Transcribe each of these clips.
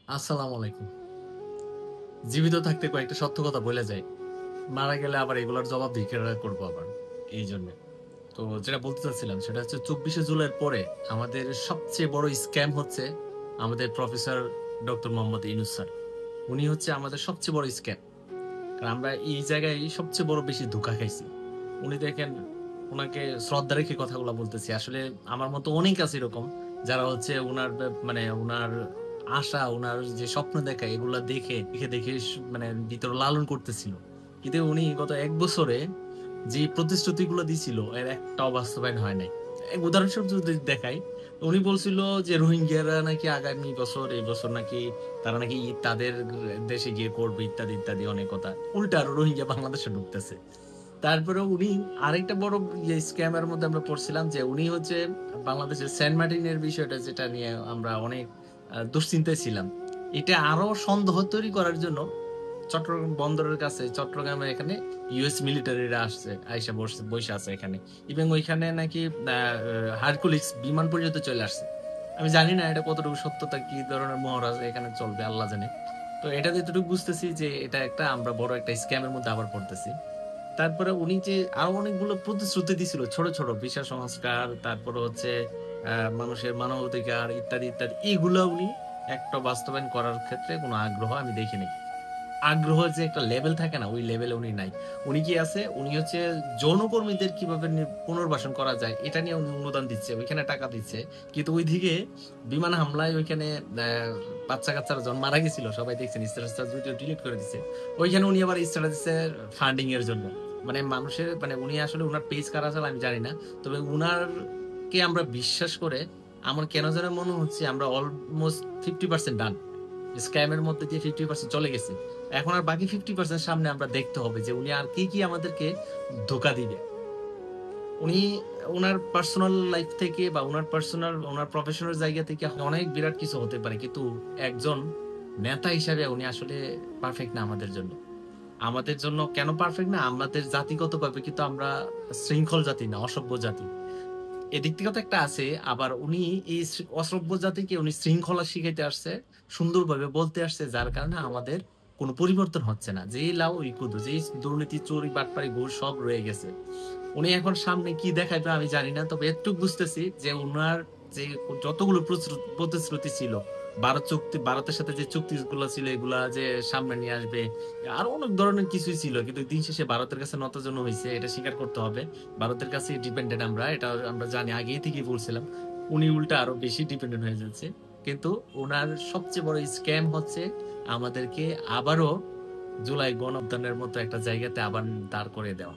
আসসালামু আলাইকুম। জীবিত থাকতে কয়েকটা সত্য কথা বলে যাই। মারা গেলে আবার এগুলার জবাব ভিখারিরা করবো আবার। এইজন্যে। তো যেটা বলতে চাচ্ছিলাম সেটা হচ্ছে ২৪শে জুলাইয়ের পরে আমাদের সবচেয়ে বড় স্ক্যাম হচ্ছে আমাদের professor doctor Mohammad Yunus sir. উনি হচ্ছে আমাদের সবচেয়ে বড় স্ক্যাম। কারণ আমরা এই জায়গায় সবচেয়ে বড় বেশি ধোঁকা খাইছি। উনি দেখেন উনাকে শ্রদ্ধা রেখে কথাগুলা বলতেছি। আসলে আমার মতো অনেক আছে এরকম যারা হচ্ছে উনার মানে উনার আশা, উনার যে স্বপ্ন দেখা এগুলা দেখে মানে ভিতরে লালন করতেছিল। কিন্তু উনি গত ১ বছরে যে প্রতিশ্রুতিগুলো দিছিল এর একটাও বাস্তবায়ন হয় নাই। উদাহরণস্বরূপ যদি দেখাই, উনি বলছিল যে রোহিঙ্গারা নাকি আগামী বছর, এই বছর নাকি তারা নাকি তাদের দেশে গিয়ে করবে ইত্যাদি, ইত্যাদি অনেক কথা। উল্টা আরো রোহিঙ্গা বাংলাদেশে ঢুকতেছে। তারপরেও উনি আরেকটা বড় স্ক্যাম এর মধ্যে আমরা পড়ছিলাম যে উনি হচ্ছে বাংলাদেশের সেন্ট মার্টিনের বিষয়টা যেটা নিয়ে আমরা অনেক দুশ্চিন্তায় ছিলাম। এটা আরো সন্দেহ তৈরি করার জন্য চট্টগ্রাম বন্দরের কাছে চট্টগ্রামের এখানে ইউএস মিলিটারিরা আসছে, আইসা বইসা আছে এখানে। ইভেন ওইখানে নাকি হারকুলিস বিমান পর্যন্ত চলে আসছে। আমি জানি না এটা কতটুকু সত্যতা, কি ধরনের মহড়া এখানে চলবে আল্লাহ জানে। তো এটা যতটুকু বুঝতেছি যে এটা একটা আমরা বড় একটা স্ক্যামের মধ্যে আবার পড়তেছি। তারপরে উনি যে আরো অনেকগুলো প্রতিশ্রুতি দিছিল ছোট, ছোট ভিসা সংস্কার, তারপরে হচ্ছে মানুষের মানবাধিকার ইত্যাদি, ইত্যাদি। এগুলা উনি একটা বাস্তবায়ন করার ক্ষেত্রে কোনো আগ্রহ আমি দেখি নাই। আগ্রহের যে একটা লেভেল থাকে না? ওই লেভেলে উনি নাই। উনি কি আছে? উনি হচ্ছে যৌনকর্মীদের কিভাবে পুনর্বাসন করা যায় এটা নিয়ে উনি অনুদান দিচ্ছে। ওইখানে টাকা দিচ্ছে। কিন্তু ওইদিকে বিমান হামলায় ওইখানে বাচ্চা-কাচ্চারা যখন মারা গেছিল সবাই দেখছেন স্ট্যাটাস যদিও ডিলিট করে দিছে। ওইখানে উনি আবার স্ট্যাটাস দিছে ফান্ডিং এর জন্য। মানে মানুষের মানে উনি আসলে উনার পেজ কারা চালায় আমি জানি না। তবে উনারকে আমরা বিশ্বাস করে আমার কেন যেন মনে হচ্ছে আমরা অলমোস্ট 50% ডান। স্ক্যাম এর মধ্যে দিয়ে 50% চলে গেছে। এখন আর বাকি 50% সামনে আমরা দেখতে হবে যে উনি আর কি আমাদেরকে ধোঁকা দিবে। উনি উনার পার্সোনাল লাইফ থেকে বা উনার প্রফেশনাল জায়গা থেকে অনেক বিরাট কিছু হতে পারে। কিন্তু একজন নেতা হিসাবে উনি আসলে পারফেক্ট না আমাদের জন্য। আমাদের জন্য কেন পারফেক্ট না? আমাদের জাতিগতভাবে কিন্তু আমরা শৃঙ্খল জাতি না, অসভ্য জাতি। এদিক থেকেও তো একটা আছে। আবার উনি এই অসভ্য জাতিকে উনি শৃঙ্খলা শিখাইতে আসছে, সুন্দরভাবে বলতে আসছে, যার কারণে আমাদের কোন পরিবর্তন হচ্ছে না। যেই লাউ ওই কুদু, যেই দুর্নীতি, চুরি, বাটপারি, ঘুষ সব রয়ে গেছে। উনি এখন সামনে কি দেখাইবে আমি জানি না। তবে এটুক বুঝতেছি যে উনার যে যতগুলো প্রতিশ্রুতি ছিল, ভারতের সাথে যে চুক্তিগুলো ছিল এগুলা যে সামনে নিয়ে আসবে। আরো অনেক ধরনের কিছুই ছিল। কিন্তু দিন শেষে ভারতের কাছে নতজানু হইছে। এটা স্বীকার করতে হবে। ভারতের কাছেই ডিপেন্ডেন্ট আমরা। এটা আমরা জানি, আগেই থেকেই বলছিলাম। উনি উল্টা আরো বেশি ডিপেন্ডেন্ট হয়ে যাচ্ছে। কিন্তু উনার সবচেয়ে বড় স্ক্যাম হচ্ছে আমাদেরকে আবারও জুলাই গণঅভ্যুত্থানের মতো একটা জায়গাতে আবার দাঁড় করিয়ে দেওয়া।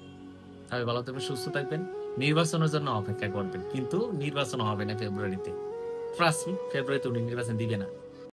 সবাই ভালো থাকবেন, সুস্থ থাকবেন। নির্বাচনের জন্য অপেক্ষা করবেন। কিন্তু নির্বাচন হবে না ফেব্রুয়ারিতে। ট্রাস্ট মি, ফেব্রুয়ারিতে উনি নির্বাচন দিবে না।